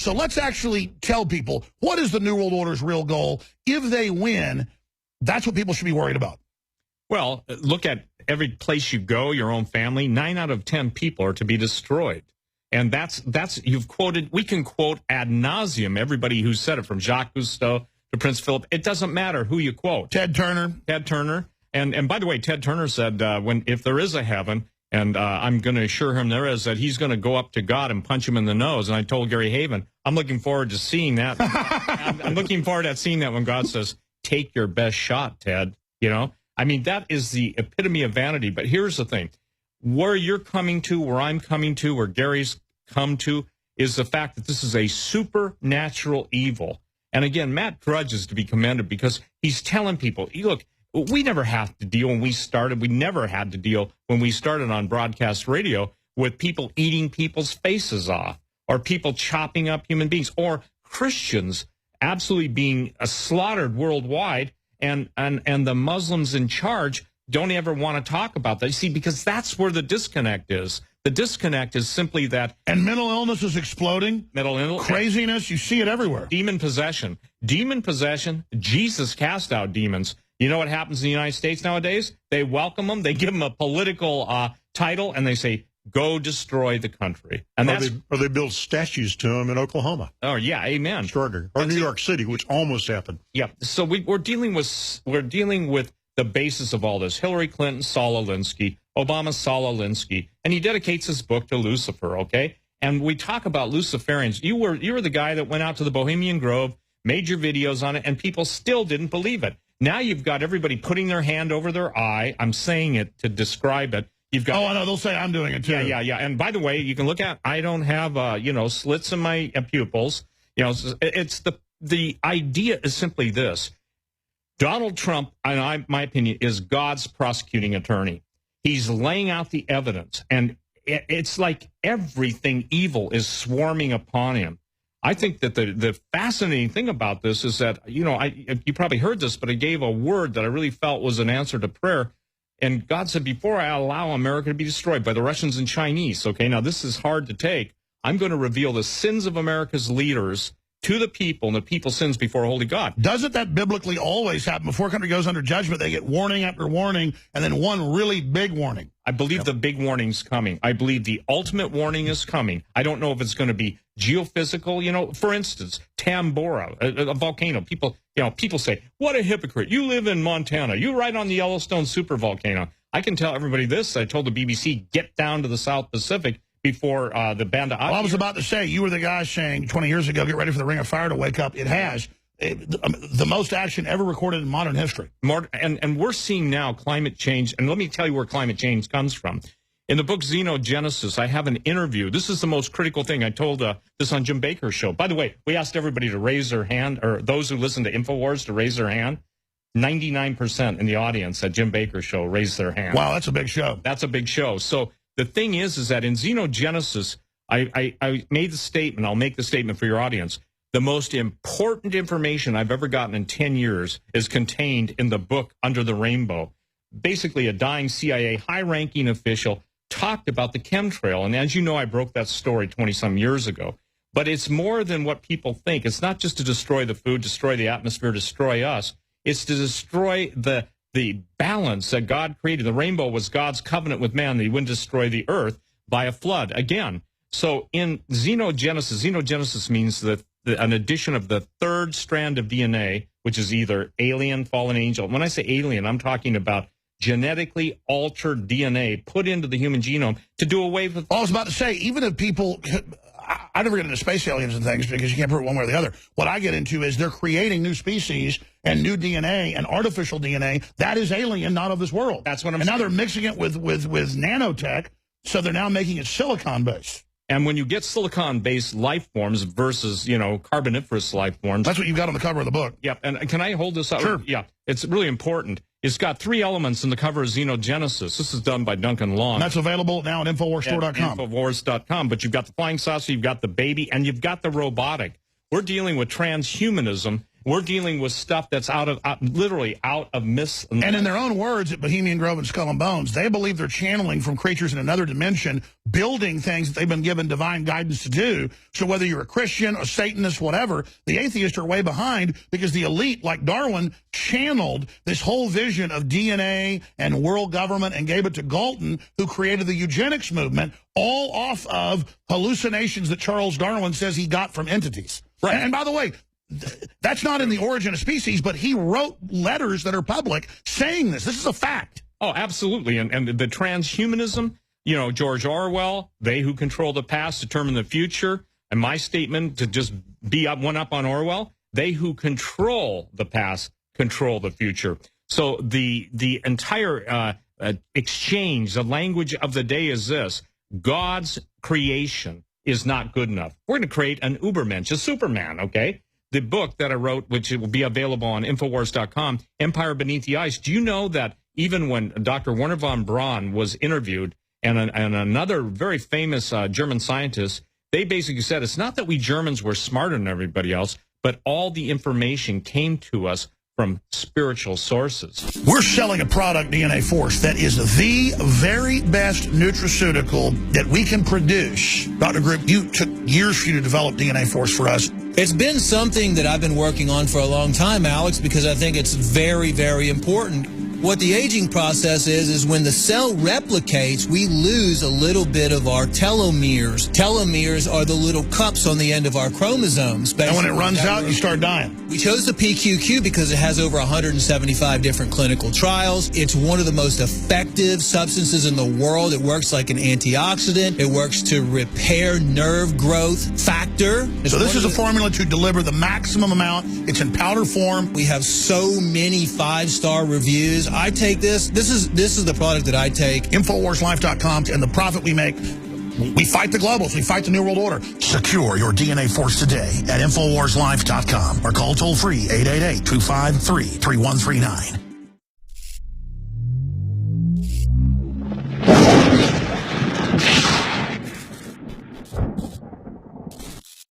So let's actually tell people, what is the New World Order's real goal? If they win, that's what people should be worried about. Well, look at every place you go, your own family, 9 out of 10 people are to be destroyed. And that's you've quoted, we can quote ad nauseum everybody who said it, from Jacques Cousteau to Prince Philip. It doesn't matter who you quote. Ted Turner. And by the way, Ted Turner said, if there is a heaven, and I'm going to assure him there is, that he's going to go up to God and punch him in the nose. And I told Gary Haven, I'm looking forward to seeing that. I'm looking forward to seeing that when God says, take your best shot, Ted. You know, I mean, that is the epitome of vanity. But here's the thing. Where you're coming to, where I'm coming to, where Gary's come to, is the fact that this is a supernatural evil. And again, Matt Drudge is to be commended because he's telling people, look, we never have to deal when we started. We never had to deal when we started on broadcast radio with people eating people's faces off, or people chopping up human beings, or Christians absolutely being slaughtered worldwide. And the Muslims in charge don't ever want to talk about that. You see, because that's where the disconnect is. The disconnect is simply that. And mental illness is exploding. Mental illness. Craziness. You see it everywhere. Demon possession. Demon possession. Jesus cast out demons. You know what happens in the United States nowadays? They welcome them. They give them a political title, and they say, go destroy the country. And or they build statues to them in Oklahoma. Oh, yeah. Amen. Extraordinary. Or New York City, which almost happened. Yeah. So we're dealing with the basis of all this. Hillary Clinton, Saul Alinsky, Obama, Saul Alinsky, and he dedicates his book to Lucifer, okay? And we talk about Luciferians. You were the guy that went out to the Bohemian Grove, made your videos on it, and people still didn't believe it. Now you've got everybody putting their hand over their eye. I'm saying it to describe it. You've got, I know. They'll say I'm doing it, too. Yeah. And by the way, you can look at, I don't have, slits in my pupils. You know, it's the idea is simply this. Donald Trump, my opinion, is God's prosecuting attorney. He's laying out the evidence, and it's like everything evil is swarming upon him. I think that the fascinating thing about this is that, you probably heard this, but I gave a word that I really felt was an answer to prayer. And God said, before I allow America to be destroyed by the Russians and Chinese, okay, now this is hard to take, I'm going to reveal the sins of America's leaders to the people, and the people sins before a holy God. Doesn't that biblically always happen? Before a country goes under judgment, they get warning after warning, and then one really big warning. I believe the big warning's coming. I believe the ultimate warning is coming. I don't know if it's going to be geophysical. For instance, Tambora, a volcano. People say, what a hypocrite. You live in Montana. You're right on the Yellowstone supervolcano. I can tell everybody this. I told the BBC, get down to the South Pacific before the Banda. Well, I was about to say, you were the guy saying 20 years ago, get ready for the Ring of Fire to wake up. It has. The most action ever recorded in modern history. And we're seeing now climate change. And let me tell you where climate change comes from. In the book Xenogenesis, I have an interview. This is the most critical thing. I told this on Jim Baker's show. By the way, we asked everybody to raise their hand, or those who listen to InfoWars to raise their hand. 99% in the audience at Jim Baker's show raised their hand. Wow, that's a big show. That's a big show. So the thing is that in Xenogenesis, I made the statement, I'll make the statement for your audience. The most important information I've ever gotten in 10 years is contained in the book Under the Rainbow. Basically, a dying CIA high-ranking official talked about the chemtrail. And as you know, I broke that story 20-some years ago. But it's more than what people think. It's not just to destroy the food, destroy the atmosphere, destroy us. It's to destroy the balance that God created. The rainbow was God's covenant with man that he wouldn't destroy the earth by a flood. Again, so in xenogenesis means an addition of the third strand of DNA, which is either alien, fallen angel. When I say alien, I'm talking about genetically altered DNA put into the human genome to do away with. I was about to say, even if people, I never get into space aliens and things because you can't prove it one way or the other. What I get into is they're creating new species and new DNA and artificial DNA that is alien, not of this world. That's what I'm saying. saying. And now they're mixing it with nanotech, so they're now making it silicon-based. And when you get silicon-based life forms versus, carboniferous life forms. That's what you've got on the cover of the book. Yep. And can I hold this up? Sure. Yeah. It's really important. It's got 3 elements in the cover of Xenogenesis. This is done by Duncan Long. And that's available now at InfoWarsStore.com. InfoWars.com. But you've got the flying saucer, you've got the baby, and you've got the robotic. We're dealing with transhumanism. We're dealing with stuff that's literally out of myths. And in their own words at Bohemian Grove and Skull and Bones, they believe they're channeling from creatures in another dimension, building things that they've been given divine guidance to do. So whether you're a Christian, a Satanist, whatever, the atheists are way behind because the elite, like Darwin, channeled this whole vision of DNA and world government and gave it to Galton, who created the eugenics movement, all off of hallucinations that Charles Darwin says he got from entities. Right. And by the way, that's not in the Origin of Species, but he wrote letters that are public saying this. This is a fact. Oh, absolutely. And the transhumanism, you know, George Orwell, they who control the past determine the future. And my statement, to just be one up on Orwell, they who control the past control the future. So the entire exchange, the language of the day is this: God's creation is not good enough. We're going to create an Ubermensch, a Superman, okay? The book that I wrote, which will be available on Infowars.com, Empire Beneath the Ice. Do you know that even when Dr. Werner von Braun was interviewed and another very famous German scientist, they basically said it's not that we Germans were smarter than everybody else, but all the information came to us from spiritual sources. We're selling a product, DNA Force, that is the very best nutraceutical that we can produce. Dr. Group, you took years for you to develop DNA Force for us. It's been something that I've been working on for a long time, Alex, because I think it's very, very important. What the aging process is when the cell replicates, we lose a little bit of our telomeres. Telomeres are the little cups on the end of our chromosomes. And when it runs out, you start dying. We chose the PQQ because it has over 175 different clinical trials. It's one of the most effective substances in the world. It works like an antioxidant. It works to repair nerve growth factor. So this is a formula to deliver the maximum amount. It's in powder form. We have so many 5-star reviews. I take this. This is the product that I take. InfoWarsLife.com, and the profit we make, we fight the globals. We fight the New World Order. Secure your DNA Force today at InfoWarsLife.com or call toll-free 888-253-3139.